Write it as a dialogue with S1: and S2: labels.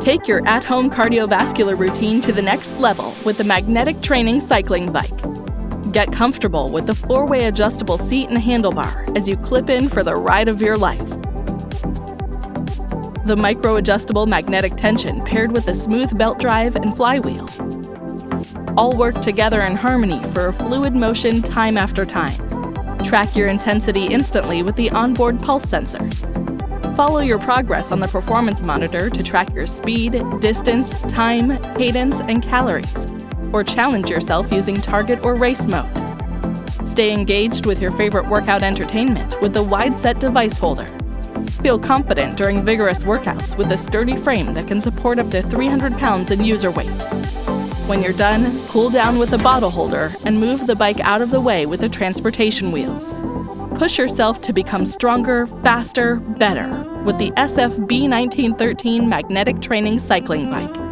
S1: Take your at-home cardiovascular routine to the next level with the Magnetic Training Cycling Bike. Get comfortable with the four-way adjustable seat and handlebar as you clip in for the ride of your life. The micro-adjustable magnetic tension paired with the smooth belt drive and flywheel all work together in harmony for a fluid motion time after time. Track your intensity instantly with the onboard pulse sensors. Follow your progress on the performance monitor to track your speed, distance, time, cadence, and calories, or challenge yourself using target or race mode. Stay engaged with your favorite workout entertainment with the wide-set device holder. Feel confident during vigorous workouts with a sturdy frame that can support up to 300 pounds in user weight. When you're done, cool down with the bottle holder and move the bike out of the way with the transportation wheels. Push yourself to become stronger, faster, better with the SF-B1913 Magnetic Training Cycling Bike.